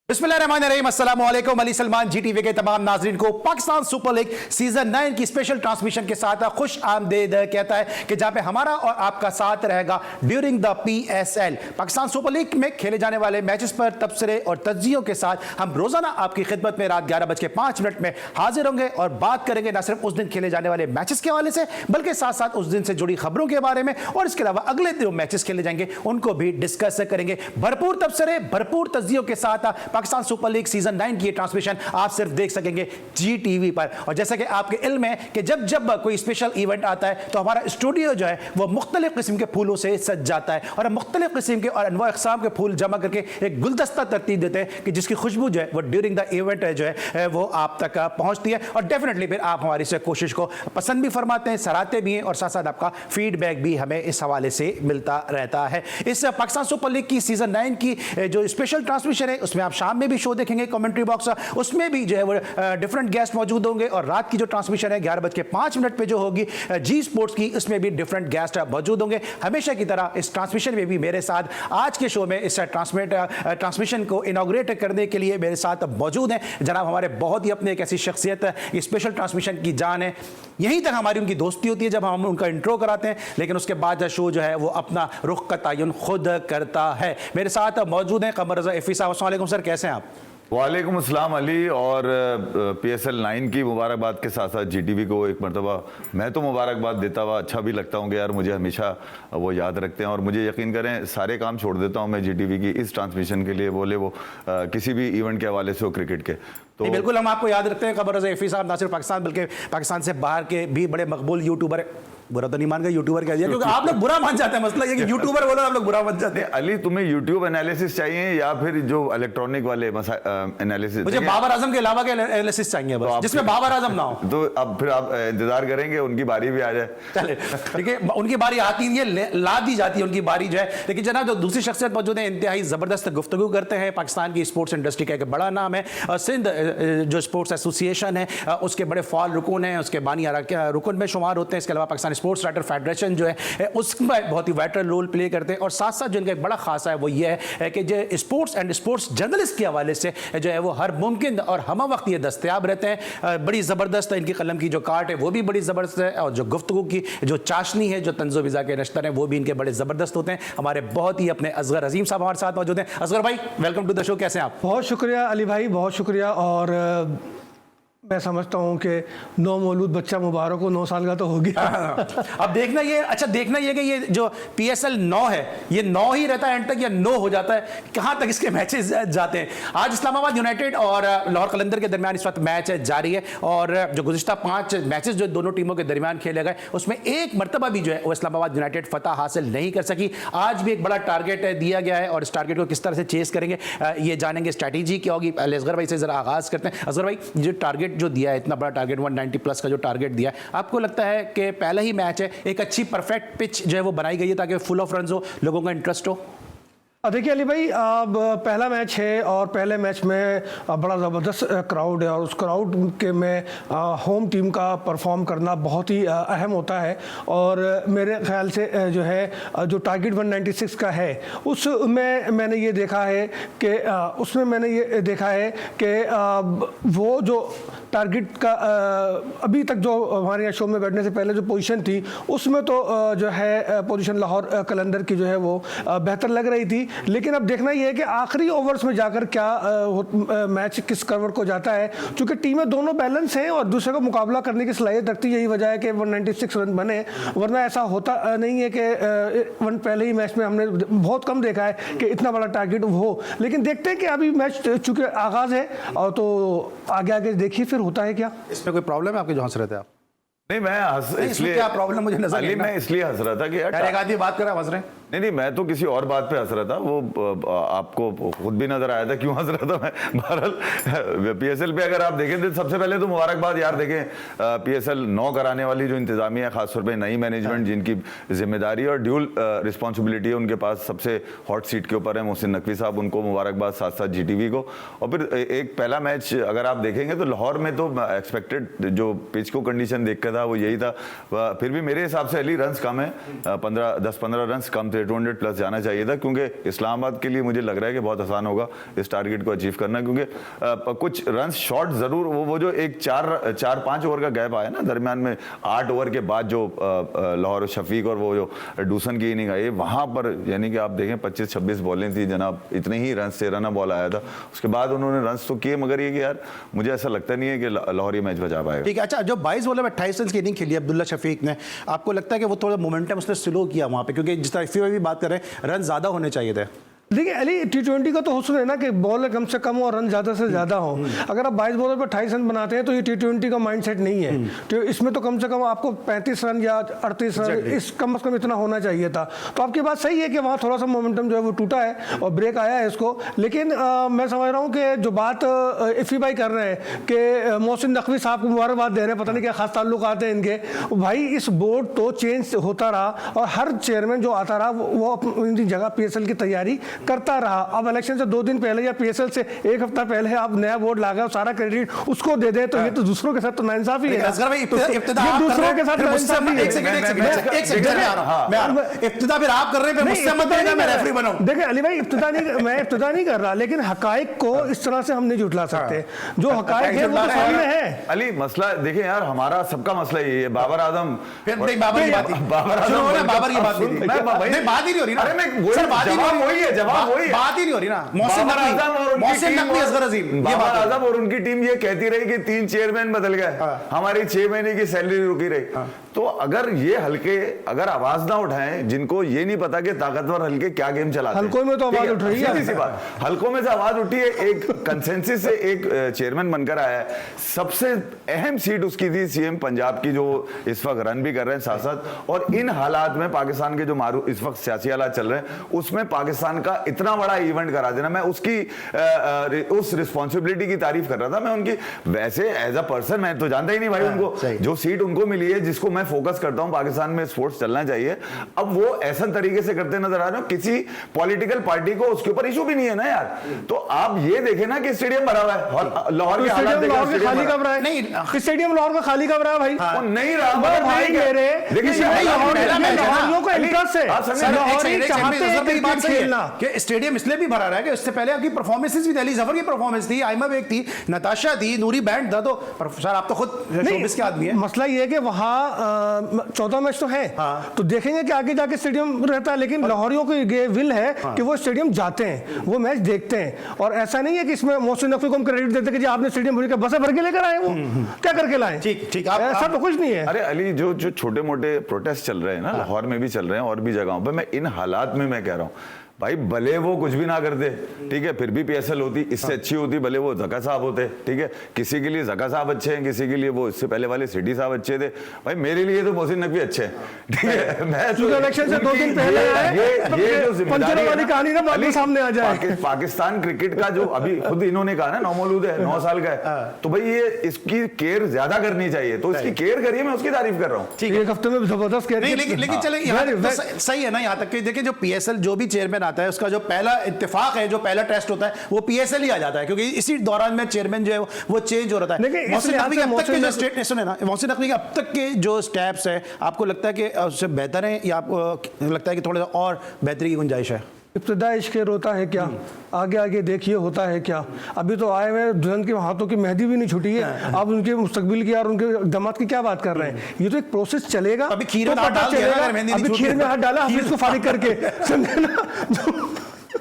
बिस्मिल्लाहिर्रहमानिर्रहीम, अस्सलाम वालेकुम। अली सलमान जीटीवी के तमाम नाजरीन को पाकिस्तान सुपर लीग सीजन 9 की स्पेशल ट्रांसमिशन के साथ खुश आमदीद कहता है कि जहां पे हमारा और आपका साथ रहेगा during the PSL। Pakistan super league में खेले जाने वाले मैचेस पर तबसरे और तज्जियों के साथ हम रोजाना आपकी खिदमत में रात 11:05 में हाजिर होंगे और बात करेंगे न सिर्फ उस दिन खेले जाने वाले मैचेस के हवाले से, बल्कि साथ साथ उस दिन से जुड़ी खबरों के बारे में, और इसके अलावा अगले जो मैचेस खेले जाएंगे उनको भी डिस्कस करेंगे। भरपूर तबसरे, भरपूर तज्जियों के साथ पाकिस्तान सुपर लीग सीजन 9 की ट्रांसमिशन आप सिर्फ देख सकेंगे GTV पर। और जैसा कि आपके इल्म है कि जब जब कोई स्पेशल इवेंट आता है तो हमारा स्टूडियो जो है वो मुख्तलिफ किस्म के फूलों से सज जाता है, और हम मुख्तलिफ किस्म के और अनवा अक़साम के फूल जमा करके एक गुलदस्ता तरतीब देते हैं कि जिसकी खुशबू जो है वो ड्यूरिंग द इवेंट जो है वो आप तक पहुंचती है, और डेफिनेटली फिर आप हमारी से कोशिश को पसंद भी फरमाते हैं, सराहते भी हैं, और साथ साथ आपका फीडबैक भी हमें इस हवाले से मिलता रहता है। इस पाकिस्तान सुपर लीग की सीजन 9 की जो स्पेशल ट्रांसमिशन है उसमें आप शाम में भी शो देखेंगे, कमेंट्री बॉक्स उसमें भी जो है वो डिफरेंट गेस्ट मौजूद होंगे, और रात की जो ट्रांसमिशन है 11:05 पे जो होगी जी स्पोर्ट्स की, उसमें भी डिफरेंट गेस्ट मौजूद होंगे। हमेशा की तरह इस ट्रांसमिशन में भी मेरे साथ आज के शो में इस ट्रांसमिशन को इनॉग्रेट करने के लिए मेरे साथ मौजूद हैं जनाब हमारे बहुत ही अपने एक ऐसी शख्सियत, स्पेशल ट्रांसमिशन की जान है। यहीं तक हमारी उनकी दोस्ती होती है जब हम उनका इंट्रो कराते हैं, लेकिन उसके बाद शो जो है वो अपना रुख का तयन खुद करता है। मेरे साथ मौजूद हैं कमर रज़ा इफ़ी साहब। अस्सलाम वालेकुम सर, कैसे हैं आप? वालेकुम अस्सलाम अली, और PSL 9 की मुबारकबाद के साथ साथ GTV को एक मरतबा मैं तो मुबारकबाद देता हुआ अच्छा भी लगता हूँ कि यार मुझे हमेशा वो याद रखते हैं, और मुझे यकीन करें सारे काम छोड़ देता हूँ मैं GTV की इस ट्रांसमिशन के लिए, बोले वो किसी भी इवेंट के हवाले से हो, क्रिकेट के। तो बिल्कुल हम आपको याद रखते हैं कमर रज़ा इफ़ी साहब, ना सिर्फ पाकिस्तान बल्कि पाकिस्तान से बाहर के भी बड़े मकबूल यूट्यूबर, बुरा तो नहीं मान गए यूट्यूबर कह दिया क्योंकि आप लोग बुरा मान जाते हैं, मसला ये कि यूट्यूबर बोलो आप लोग बुरा मान जाते हैं। अली तुम्हें यूट्यूब एनालिसिस चाहिए या फिर जो इलेक्ट्रॉनिक वाले एनालिसिस? मुझे बाबर आजम के अलावा के एनालिसिस चाहिए बस, जिसमें बाबर आजम ना हो। तो अब फिर आप इंतजार करेंगे उनकी बारी भी आ जाए। चले ठीक है, उनकी बारी आती है, ला दी जाती है उनकी बारी जो है। लेकिन जनाब जो दूसरी शख्सियत मौजूद है, इंतहाई जबरदस्त गुफ्तगू करते हैं, पाकिस्तान की स्पोर्ट्स इंडस्ट्री का एक बड़ा नाम है, सिंध जो स्पोर्ट्स एसोसिएशन है उसके बड़े फाल रुकन हैं, उसके बानी रुकन में शुमार होते हैं। इसके अलावा पाकिस्तान स्पोर्ट्स राइटर फेडरेशन जो है उसमें बहुत ही वाइटल रोल प्ले करते हैं, और साथ साथ जो इनका एक बड़ा खासा है वो ये है कि जो स्पोर्ट्स एंड स्पोर्ट्स जर्नलिस्ट के हवाले से जो है वो हर मुमकिन और हम वक्त ये दस्तयाब रहते हैं। बड़ी ज़बरदस्त इनकी कलम की जो काट है वो भी बड़ी ज़बरदस्त है, और जो गुफ्तगू की जो चाशनी है, जो तंज़ो बिज़ा के नश्तर हैं वो भी इनके बड़े ज़बरदस्त होते हैं। हमारे बहुत ही अपने असगर अजीम साहब हमारे साथ मौजूद हैं। असगर भाई, वेलकम टू द शो, कैसे हैं आप? बहुत शुक्रिया अली भाई, बहुत शुक्रिया। और मैं समझता हूँ कि नौ मौलूद बच्चा मुबारक हो, 9 साल का तो हो गया। अब देखना ये, अच्छा देखना ये कि ये जो PSL 9 है ये 9 ही रहता है एंड तक, या 9 हो जाता है, कहाँ तक इसके मैचेस जाते हैं? आज इस्लामाबाद यूनाइटेड और लाहौर कलंदर के दरमियान इस वक्त मैच जारी है, और जो गुज़िश्ता 5 मैचेस जो दोनों टीमों के दरमियान खेले गए उसमें एक मरतबा भी जो है वो इस्लामाबाद यूनाइटेड फतह हासिल नहीं कर सकी। आज भी एक बड़ा टारगेट दिया गया है, और इस टारगेट को किस तरह से चेस करेंगे ये जानेंगे, स्ट्रैटेजी क्या होगी। असगर भाई से ज़रा आगाज़ करते हैं। असगर भाई, जो टारगेट जो दिया है, इतना बड़ा टारगेट 190 प्लस का जो टारगेट दिया है, आपको लगता है कि पहला ही मैच है, एक अच्छी परफेक्ट पिच जो है वो बनाई गई है ताकि फुल ऑफ रन हो, लोगों का इंटरेस्ट हो? देखिए अली भाई, अब पहला मैच है और पहले मैच में बड़ा ज़बरदस्त क्राउड है, और उस क्राउड के में होम टीम का परफॉर्म करना बहुत ही अहम होता है। और मेरे ख्याल से जो है जो टारगेट 196 का है उसमें मैंने ये देखा है कि वो जो टारगेट का अभी तक जो हमारे यहाँ शो में बैठने से पहले जो पोजीशन थी उसमें तो जो है पोजीशन लाहौर कलंदर की जो है वो बेहतर लग रही थी, लेकिन अब देखना ये है कि आखिरी ओवर्स में जाकर क्या मैच किस करवट को जाता है। चूंकि टीमें दोनों बैलेंस हैं और दूसरे को मुकाबला करने की सलाहियत रखती है, यही वजह है कि 196 रन बने, वरना ऐसा होता नहीं है कि पहले ही मैच में हमने बहुत कम देखा है कि इतना बड़ा टारगेट हो। लेकिन देखते हैं कि अभी मैच चूंकि आगाज़ है, और तो आगे आगे देखिए फिर होता है क्या। इसमें कोई प्रॉब्लम है आपके जो हंस रहे थे आप? नहीं, मैं इसलिए क्या प्रॉब्लम मुझे नजर अली, मैं इसलिए हंस रहा था कि यार एक आदमी बात कर रहा है, हंस रहे हैं। नहीं, मैं तो किसी और बात पे हंस रहा था, वो आपको खुद भी नजर आया था क्यों हंस रहा था मैं। बहरहाल PSL पे अगर आप देखें तो सबसे पहले तो मुबारकबाद यार, देखें PSL 9 कराने वाली जो इंतजामिया है, खासतौर पे नई मैनेजमेंट जिनकी जिम्मेदारी और ड्यूल रिस्पॉन्सिबिलिटी है, उनके पास सबसे हॉट सीट के ऊपर है मोहसिन नकवी साहब, उनको मुबारकबाद, साथ साथ GTV को। और फिर एक पहला मैच अगर आप देखेंगे तो लाहौर में तो एक्सपेक्टेड जो पिच को कंडीशन देख कर था वो यही था, फिर भी मेरे हिसाब से अली रन्स कम है, 10-15 रन्स कम थे से 200 प्लस जाना चाहिए था, क्योंकि इस्लामाबाद के लिए मुझे लग रहा है कि बहुत आसान होगा इस टारगेट को अचीव करना, क्योंकि कुछ रन शॉर्ट जरूर वो जो एक 4-5 ओवर का गैप आया ना दरमियान में, 8 ओवर के बाद जो लाहौर शफीक और वो जो डूसन की इनिंग आई, वहां पर यानी कि आप देखें 25-26 बॉलें थी जनाब, इतने ही रन से रन बॉल आया था, उसके बाद उन्होंने रन तो किए, मगर ये कि यार मुझे ऐसा लगता नहीं है कि लाहौर ये मैच बचा पाएगा। ठीक है, अच्छा जो 22 बॉल में 28 रन की इनिंग खेली अब्दुल्ला शफीक ने, आपको लगता है कि वो थोड़ा मोमेंटम उसने स्लो किया वहां पे, क्योंकि जिस तरह इफ्ती भाई भी बात कर रहे हैं रन ज्यादा होने चाहिए थे? देखिए अली, T20 का तो हुस्न है ना कि बॉल कम से कम हो और रन ज़्यादा से ज़्यादा हो। अगर आप 22 बॉलर पर 28 रन बनाते हैं तो ये T20 का माइंडसेट नहीं है। तो इसमें तो कम से कम आपको 35 रन या 38 रन इस कम से कम इतना होना चाहिए था। तो आपकी बात सही है कि वहाँ थोड़ा सा मोमेंटम जो है वो टूटा है और ब्रेक आया है इसको। लेकिन मैं समझ रहा हूँ कि जो बात इफ़ी भाई कर रहे हैं कि मोहसिन नकवी साहब को मुबारकबाद दे रहे हैं, पता नहीं क्या खास ताल्लुकात हैं इनके। भाई इस बोर्ड तो चेंज होता रहा और हर चेयरमैन जो आता रहा वो अपनी जगह PSL की तैयारी करता रहा। अब इलेक्शन से 2 दिन पहले या PSL से 1 हफ्ता पहले आप नया बोर्ड ला गए, सारा क्रेडिट उसको दे दे, तो ये तो दूसरों के साथ तो नाइंसाफी है। असगर भाई इब्तिदा ये आप कर दूसरों रहे के साथ हैं, मुझसे नाइंसाफी है। एक सेकंड मैं आ रहा हूं। इब्तिदा फिर आप कर रहे हैं, फिर मुझसे मत कहना मैं रेफरी बनाऊं। देखिए अली भाई, मैं इब्तिदा नहीं कर रहा, लेकिन हकाइक को इस तरह से हम नहीं झुठला सकते। जो हकाइक है वो तो सामने है। अली मसला देखिए यार, हमारा सबका मसला यही है। बाबर आजम, फिर नहीं बाबर की बात ही बाबर की बात नहीं, बात ही नहीं हो रही ना। अरे मैं सर बात ही जवाब वही है, जवाब वही है, बात ही नहीं हो रही ना। बाबर मोहसिन आजम और उनकी टीम ये कहती रही कि 3 चेयरमैन बदल गए, हमारी 6 महीने की सैलरी रुकी रही। तो अगर ये हल्के अगर आवाज ना उठाएं, जिनको ये नहीं पता कि ताकतवर हल्के क्या गेम चलाते हैं, हल्कों में तो आवाज उठ रही है। सीधी सी बात, हल्कों में से आवाज उठी है, एक कंसेंसस से एक चेयरमैन बनकर आया है। सबसे अहम सीट उसकी थी CM पंजाब की, जो इस वक्त रन भी कर रहे हैं साथ साथ। और इन हालात में पाकिस्तान के जो मारू इस वक्त सियासी हालात चल रहे हैं, उसमें पाकिस्तान का इतना बड़ा इवेंट करा देना, मैं उसकी उस रिस्पॉन्सिबिलिटी की तारीफ कर रहा था। मैं उनकी वैसे एज अ पर्सन मैं तो जानता ही नहीं भाई उनको, जो सीट उनको मिली है, जिसको मैं फोकस करता हूं पाकिस्तान में स्पोर्ट्स चलना चाहिए, अब वो ऐसा तरीके से करते नजर आ रहे हो, किसी पॉलिटिकल पार्टी को उसके ऊपर इशू भी नहीं है ना यार। तो आप ये देखें ना कि स्टेडियम भरा हुआ है, लाहौर के हालात देखें, खाली कब रहा है? नहीं, स्टेडियम लाहौर का खाली कब रहा है भाई? वो नहीं रहा भाई मेरे, देखिए लाहौरियों को इंटरेस्ट है, लाहौरी चाहते हैं क्रिकेट खेलना। कि स्टेडियम इसलिए भी भरा रहा है कि उससे पहले आपकी परफॉर्मेंसेस भी थी, अली जफर की परफॉर्मेंस थी, आइमा बेग थी, नताशा थी, नूरी बैंड था। तो सर आप तो खुद शोबिस के आदमी हैं। मसला ये है कि वहाँ 14 मैच तो है, तो देखेंगे कि आगे जाके स्टेडियम रहता है। लेकिन लाहौरियों को ये विल है कि वो स्टेडियम जाते हैं, वो मैच देखते हैं। और ऐसा नहीं है कि इसमें मोहसिन नकवी को हम क्रेडिट देते कि जी आपने स्टेडियम भर के बसें भर के लेकर आए, वो क्या करके लाए? ठीक ऐसा तो कुछ नहीं है। अरे अली, जो छोटे मोटे प्रोटेस्ट चल रहे हैं ना, लाहौर में भी चल रहे हैं और भी जगहों पर, मैं इन हालात में मैं कह रहा हूँ भाई, भले वो कुछ भी ना करते, ठीक है, फिर भी PSL होती, इससे अच्छी होती, भले वो जका साहब होते, ठीक है। किसी के लिए जका साहब अच्छे हैं, किसी के लिए वो इससे पहले वाले सिटी साहब अच्छे थे। भाई मेरे लिए तो मोहसिन नकवी अच्छे हैं, ठीक है। मैं इलेक्शन से 2 दिन पहले ये जो जिम्मेदारी वाली कहानी ना बाद में सामने आ जाए। पाकिस्तान क्रिकेट का जो अभी खुद इन्होंने कहा ना, नौमौलूद है, 9 साल का है, तो भाई ये इसकी केयर ज्यादा करनी चाहिए, तो इसकी केयर करिए, मैं उसकी तारीफ कर रहा हूँ। ठीक है, 1 हफ्ते में जबरदस्त केयर। लेकिन चले सही है ना, यहाँ तक कि देखिए जो PSL जो भी चेयरमैन आता है, उसका जो पहला इत्तेफाक है, जो पहला टेस्ट होता है, वो PSL ही आ जाता है, क्योंकि इसी दौरान में चेयरमैन जो है वो चेंज हो रहा है। मोहसिन नकवी के अब तक के जो स्टेट सुने ना, मोहसिन नकवी के अब तक के जो स्टेप्स है, आपको लगता है कि उससे बेहतर है या आपको लगता है कि थोड़ा और बेहतरी की गुंजाइश है? इब्तिदा इश्क रोता है क्या, आगे आगे देखिए होता है क्या। अभी तो आए हुए दुल्हन के हाथों की मेहंदी भी नहीं छुटी है, आप उनके मुस्तकबिल की और उनके दामाद की क्या बात कर रहे हैं? ये तो एक प्रोसेस चलेगा, अभी खीर में हाथ डाल दिया ना, अगर मेहंदी नहीं छूटी। अभी खीर में हाथ डाला, हाफिज को फारिग करके, समझे ना।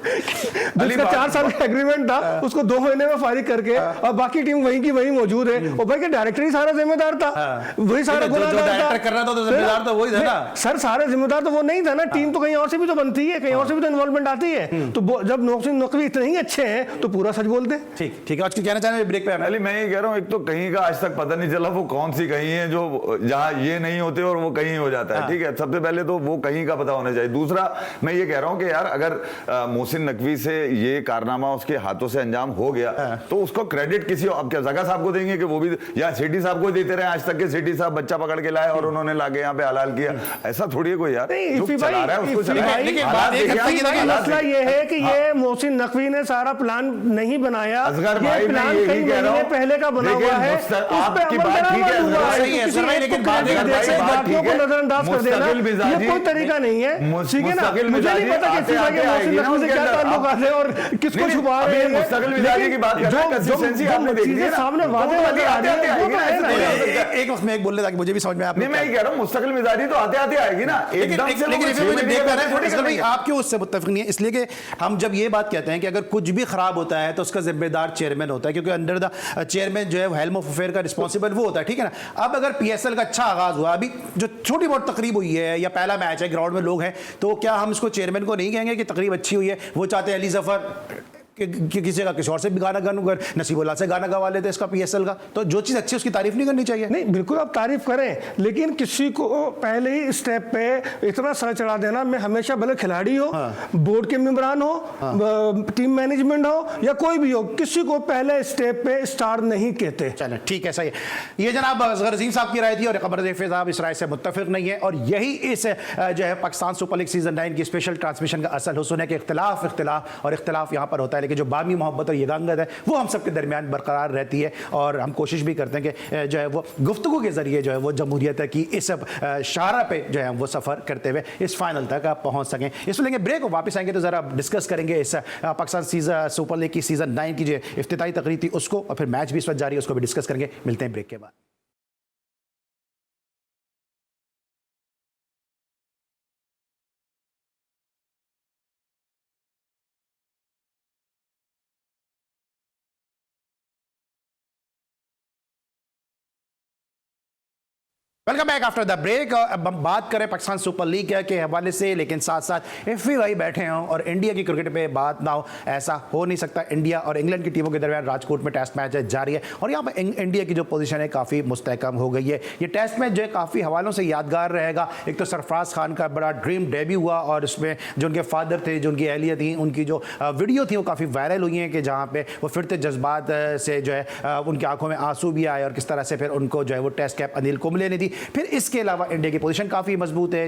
जिसका 4 साल का एग्रीमेंट था, उसको 2 महीने में फारिग करके, और बाकी टीम वहीं की वहीं मौजूद है। और भाई के डायरेक्टर ही सारा जिम्मेदार था, वही सारा गुनाहगार था। कर रहा था तो जिम्मेदार तो वही था ना सर, सारे जिम्मेदार तो वो नहीं था ना। टीम तो कहीं और से भी तो बनती है, कहीं और से भी तो इन्वॉल्वमेंट आती है। तो जब मोहसिन नकवी इतने ही अच्छे हैं तो पूरा सच बोलते। ठीक है, आज कहना चाहेंगे ब्रेक पे आना। अली मैं ये कह रहा हूँ, एक तो कहीं का आज तक पता नहीं चला वो कौन सी कहीं है जो जहाँ ये नहीं होते और वो कहीं हो जाता है, ठीक है। सबसे पहले तो वो कहीं का पता होना चाहिए। दूसरा मैं ये कह रहा हूँ कि यार अगर मोहसिन नकवी से ये कारनामा उसके हाथों से अंजाम हो गया तो उसको क्रेडिट किसी अब क्या जगह साहब को देंगे कि वो भी, या सेठी साहब को देते रहे आज तक के सेठी साहब बच्चा पकड़ के लाए और उन्होंने लाके यहाँ पे हलाल किया? ऐसा थोड़ी है कोई यार, जो चला रहा है उसको मसला ये है कि ये मोहसिन नकवी ने सारा प्लान नहीं बनाया, असगर भाई मैं यही कह रहा हूं, पहले का बना हुआ है, आपकी बात ठीक है, लेकिन बातियों को नजरअंदाज कर देना ये कोई तरीका नहीं है, ठीक है ना? मुझे नहीं पता कि इस तरह के मोहसिन नकवी से क्या ताल्लुकात है और किसको छुपा रहे हैं। मुस्तकिल मिजाजी की बात कर रहे हैं, कंसिस्टेंसी आपने देखी है ना, सामने वादे वादे आ रही है, वो तो है ना। एक वक्त में एक बोल रहे ताकि मुझे भी समझ में आए। नहीं मैं कह रहा हूँ मुस्तकिल मिजाजी तो आते आते आएगी ना, एकदम से। लेकिन मुझे देख रहा है भाई आप क्यों उससे मुत्तफिक नहीं है? इसलिए कि हम जब ये बात कहते हैं कि अगर कुछ भी खराब होता है तो उसका जिम्मेदार चेयरमैन होता है, क्योंकि अंडर द चेयरमैन जो है हेल्म ऑफ अफेयर का रिस्पॉन्सिबल वो होता है, ठीक है ना? अब अगर पीएसएल का अच्छा आगाज हुआ, अभी जो छोटी बहुत तकरीब हुई है या पहला मैच है, ग्राउंड में लोग हैं, तो क्या हम इसको चेयरमैन को नहीं कहेंगे कि तकरीब अच्छी हुई है? वो चाहते हैं अली जफर कि किसी का किसी और से भी गाना गानूंगा, नसीबुल्लाह से गाना गवा लेते इसका पीएसएल का, तो जो चीज़ अच्छी है उसकी तारीफ नहीं करनी चाहिए। नहीं बिल्कुल आप तारीफ करें, लेकिन किसी को पहले ही स्टेप पे इतना सर चढ़ा देना, मैं हमेशा भले खिलाड़ी हो, बोर्ड के मेंबरान हो, टीम मैनेजमेंट हो या कोई भी हो, किसी को पहले स्टेप पे स्टार नहीं कहते। चलो ठीक है, सही है। ये जनाब असगर अजीम साहब की राय थी और कमर ज़ैफ़ी साहब इस राय से मुत्तफिक नहीं है, और यही इस जो है पाकिस्तान सुपर लीग सीजन 9 की स्पेशल ट्रांसमिशन का असल हुस्न है कि इख्तिलाफ और इख्तिलाफ यहाँ पर होता है, लेकिन जो बामी मोहब्बत और यगांगत है वो हम सबके दरमियान बरकरार रहती है, और हम कोशिश भी करते हैं कि जो है वो गुफ्तगू के जरिए जो है वो जमहूरियत की इस शाहरा पे जो है वो सफ़र करते हुए इस फाइनल तक पहुँच सकें। इसमें लेंगे ब्रेक, वापस आएंगे तो ज़रा डिस्कस करेंगे इस पाकिस्तान सुपर लीग की सीजन 9 की जो इफ्तिताई तकरीर थी उसको, और फिर मैच भी इस वक्त जारी है उसको भी डिस्कस करेंगे। मिलते हैं ब्रेक के बाद। Welcome back after the break. अब हम बात करें पाकिस्तान सुपर लीग के हवाले से, लेकिन साथ साथ एफआई बैठे हों और इंडिया की क्रिकेट पे बात ना हो, ऐसा हो नहीं सकता। इंडिया और इंग्लैंड की टीमों के दरमियान राजकोट में टेस्ट मैच जारी है और यहाँ पर इंडिया की जो पोजीशन है काफ़ी मुस्तहकम हो गई है। ये टेस्ट मैच जो है काफ़ी हवालों से यादगार रहेगा। एक तो सरफराज खान का बड़ा ड्रीम डेब्यू हुआ और उसमें जो उनके फादर थे, जो उनकी अहलिया थी, उनकी जो वीडियो थी वो काफ़ी वायरल हुई हैं कि जहाँ पे वो फिरते जज्बात से जो है उनकी आंखों में आंसू भी आए और किस तरह से फिर उनको जो है वो टेस्ट कैप अनिल कुंबले ने दी। फिर इसके अलावा इंडिया की पोजीशन काफ़ी मजबूत है।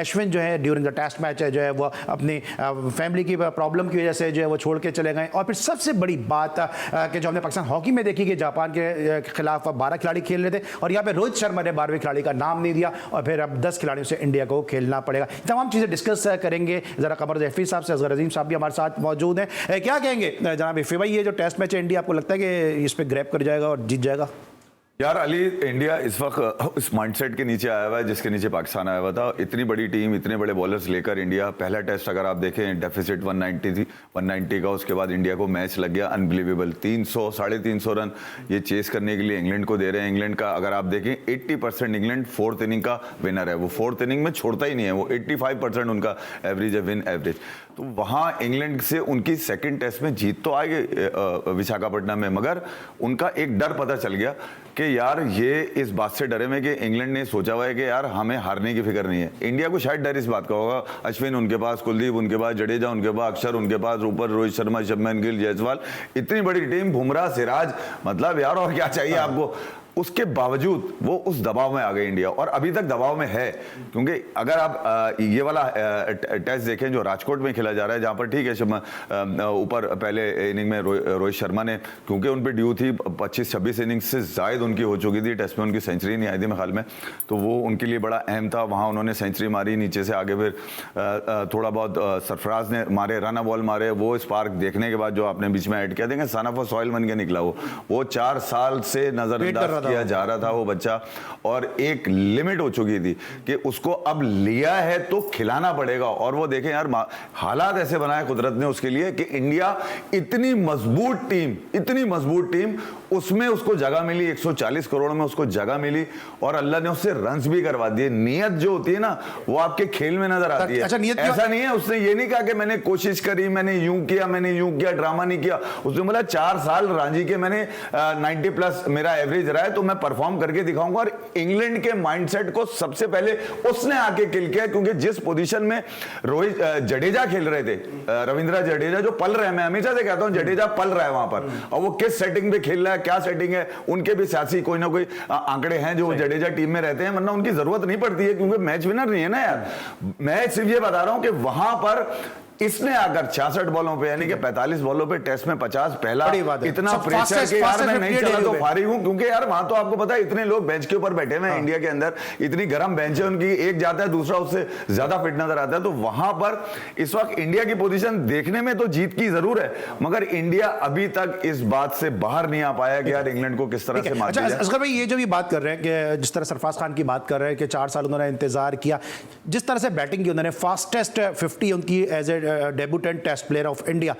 अश्विन जो है ड्यूरिंग द टेस्ट मैच जो है वो अपनी फैमिली की प्रॉब्लम की वजह से जो है वो छोड़ के चले गए। और फिर सबसे बड़ी बात कि जो हमने पाकिस्तान हॉकी में देखी कि जापान के खिलाफ 12 खिलाड़ी खेल रहे थे और यहाँ पे रोहित शर्मा ने 12वें खिलाड़ी का नाम नहीं दिया और फिर अब 10 खिलाड़ियों से इंडिया को खेलना पड़ेगा। तमाम चीज़ें डिस्कस करेंगे ज़रा। कमर ज़ैफ़ी साहब से असगर अजीम साहब भी हमारे साथ मौजूद हैं। क्या कहेंगे जनाब इफ़ी भाई, ये जो टेस्ट मैच है इंडिया आपको लगता है कि इस पर ग्रैब कर जाएगा और जीत जाएगा? यार अली, इंडिया इस वक्त इस माइंडसेट के नीचे आया हुआ है जिसके नीचे पाकिस्तान आया हुआ था। इतनी बड़ी टीम, इतने बड़े बॉलर्स लेकर इंडिया, पहला टेस्ट अगर आप देखें डेफिसिट 190 का, उसके बाद इंडिया को मैच लग गया अनबिलीवेबल 300 350 रन ये चेस करने के लिए इंग्लैंड को दे रहे हैं। इंग्लैंड का अगर आप देखें 80% इंग्लैंड फोर्थ इनिंग का विनर है, वो फोर्थ इनिंग में छोड़ता ही नहीं है, वो 85% उनका एवरेज है, विन एवरेज। तो वहाँ इंग्लैंड से उनकी सेकेंड टेस्ट में जीत तो आएगी विशाखापट्टनम में, मगर उनका एक डर पता चल गया कि यार ये इस बात से डरे में कि इंग्लैंड ने सोचा हुआ है कि यार हमें हारने की फिक्र नहीं है। इंडिया को शायद डर इस बात का होगा, अश्विन उनके पास, कुलदीप उनके पास, जडेजा उनके पास, अक्षर उनके पास, ऊपर रोहित शर्मा, शुभमन गिल, जायसवाल, इतनी बड़ी टीम, बुमराह, सिराज, मतलब यार और क्या चाहिए आपको। उसके बावजूद वो उस दबाव में आ गए इंडिया, और अभी तक दबाव में है। क्योंकि अगर आप ये वाला टेस्ट देखें जो राजकोट में खेला जा रहा है, जहाँ पर ठीक है ऊपर पहले इनिंग में रोहित शर्मा ने, क्योंकि उन पर ड्यू थी 25-26 इनिंग से जायद उनकी हो चुकी थी, टेस्ट में उनकी सेंचुरी नहीं आई थी मेरे ख्याल में, तो वो उनके लिए बड़ा अहम था। वहाँ उन्होंने सेंचुरी मारी, नीचे से आगे फिर थोड़ा बहुत सरफराज ने मारे, रन बॉल मारे। वो स्पार्क देखने के बाद जो आपने बीच में ऐड किया, देखें सन ऑफ सॉइल बन के निकला वो 4 साल से नजरअंदाज किया जा रहा था वो बच्चा, और एक लिमिट हो चुकी थी कि उसको अब लिया है तो खिलाना पड़ेगा। और वो देखें यार हालात ऐसे बनाए कुदरत ने उसके लिए कि इंडिया इतनी मजबूत टीम उसमें उसको जगह मिली, 140 करोड़ में उसको जगह मिली और अल्लाह ने उससे रन्स भी करवा दिए। नियत जो होती है ना वो आपके खेल में नजर आती है। अच्छा, नियत ऐसा नहीं है, उसने ये नहीं कहा कि मैंने कोशिश करी, मैंने यूं किया, ड्रामा नहीं किया। उसने बोला 4 साल रणजी के मैंने 90 प्लस मेरा एवरेज रहा है तो मैं परफॉर्म करके दिखाऊंगा। और इंग्लैंड के माइंडसेट को सबसे पहले उसने आके किल किया, क्योंकि जिस पोजीशन में रोहित जडेजा खेल रहे थे, रविंद्र जडेजा जो पल रहे हैं, मैं हमेशा से कहता हूं जडेजा पल रहा है वहां पर, और वो किस सेटिंग पे खेल रहा है, क्या सेटिंग है, उनके भी सियासी कोई ना कोई आंकड़े हैं जो जडेजा टीम में रहते हैं, वरना उनकी जरूरत नहीं पड़ती है, क्योंकि मैच विनर नहीं है ना यार। मैं सिर्फ ये बता रहा हूं कि वहां पर इसने आकर 66 बॉलों पे यानी कि 45 बॉलों पे टेस्ट में 50 पहला इतना प्रेशर के यार मैं नहीं चला तो फारिग हूं, क्योंकि यार वहां तो आपको पता है इतने लोग बेंच के ऊपर बैठे हुए हैं इंडिया के अंदर, इतनी गर्म बेंच है उनकी, एक जाता है दूसरा उससे ज्यादा फिट नजर आता है। तो वहां पर इस वक्त इंडिया की पोजीशन देखने में तो जीत की जरूर है, मगर इंडिया अभी तक इस बात से बाहर नहीं आ पाया कि यार इंग्लैंड को किस तरह से मार दिया। असगर भाई, ये जो भी बात कर रहे हैं कि जिस तरह सरफराज खान की बात कर रहे हैं कि 4 साल उन्होंने इंतजार किया, जिस तरह से बैटिंग की उन्होंने, फास्टेस्ट 50 उनकी age a debutant test player of India,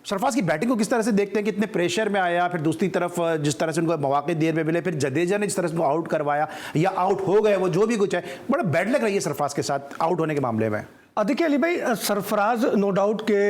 Sarfaraz की बैटिंग को किस तरह से देखते हैं कि इतने प्रेशर में आया, फिर दूसरी तरफ जिस तरह से उनको मौके देर में मिले, फिर जडेजा ने जिस तरह से उनको आउट करवाया या आउट हो गए, वो जो भी कुछ है, बड़ा बैड लग रही है सरफराज के साथ आउट होने के मामले में। देखिए अली भाई, सरफराज नो डाउट के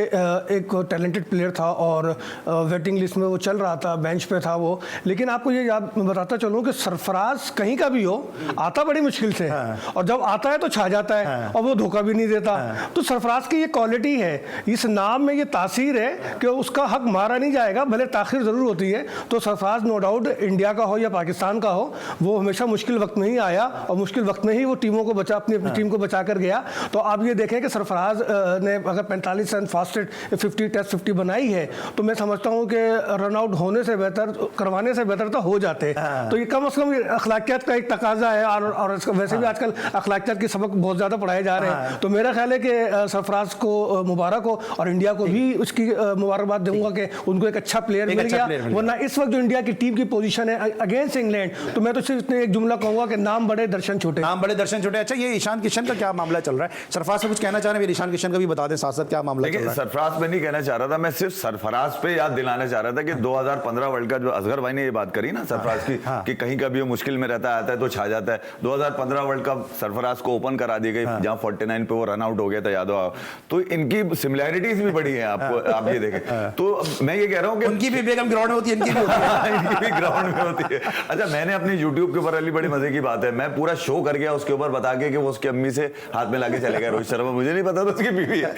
एक टैलेंटेड प्लेयर था और वेटिंग लिस्ट में वो चल रहा था, बेंच पे था वो, लेकिन आपको ये याद बताता चलूँ कि सरफराज कहीं का भी हो आता बड़ी मुश्किल से है, और जब आता है तो छा जाता है, और वो धोखा भी नहीं देता। तो सरफराज की ये क्वालिटी है, इस नाम में ये तासीर है कि उसका हक मारा नहीं जाएगा, भले ताखिर ज़रूर होती है। तो सरफराज नो डाउट इंडिया का हो या पाकिस्तान का हो, वो हमेशा मुश्किल वक्त में ही आया और मुश्किल वक्त में ही वो टीमों को अपनी टीम को बचा कर गया। तो आप ये देखें कि सरफराज ने अगर 45 रन फास्टेड 50 टेस्ट 50 बनाई है, तो मैं समझता हूं कि रन आउट होने से बेहतर, करवाने से बेहतर तो हो जाते। तो ये कम से कम अखलाकियत का एक तकाजा है, और वैसे भी आजकल अखलाकियत के सबक बहुत ज़्यादा पढ़ाए जा रहे हैं। तो मेरा ख्याल है कि सरफराज को मुबारक हो, और इंडिया को भी उसकी मुबारकबाद दूंगा कि उनको एक अच्छा प्लेयर मिल गया। वरना इस वक्त जो इंडिया की टीम की पोजीशन है अगेंस्ट इंग्लैंड, तो मैं तो सिर्फ एक जुमला कहूंगा कि नाम बड़े दर्शन छोटे, नाम बड़े दर्शन छोटे। अच्छा, ये ईशान किशन का क्या मामला चल रहा है? सरफराज से कुछ कहना चाह रहे हैं, ईशान किशन का भी बता दें साथ साथ क्या मामला चल रहा है। सरफराज पे नहीं कहना चाह रहा था, मैं सिर्फ सरफराज पे याद दिलाना चाह रहा था कि 2015 वर्ल्ड कप, जो असगर भाई ने ये बात करी ना सरफराज की, कि कहीं का भी वो मुश्किल में रहता है, आता है तो छा जाता है। 2015 वर्ल्ड कप सरफराज को ओपन करा दी गई, जहां 49 पे वो रन आउट हो गया था, याद हो। तो इनकी सिमिलैरिटीज भी बड़ी है, आपको आप ये देखें। तो मैं ये कह रहा हूँ कि उनकी भी बेगम ग्राउंड में होती है, इनकी भी होती है। इनकी भी ग्राउंड में होती है। अच्छा, मैंने अपनी YouTube के ऊपर, अली बड़ी मजे की बात है, मैं पूरा शो कर गया उसके ऊपर बता के कि वो उसकी अम्मी से हाथ में लाके चले गए रोहित शर्मा, मुझे नहीं पता था उसकी बीवी है।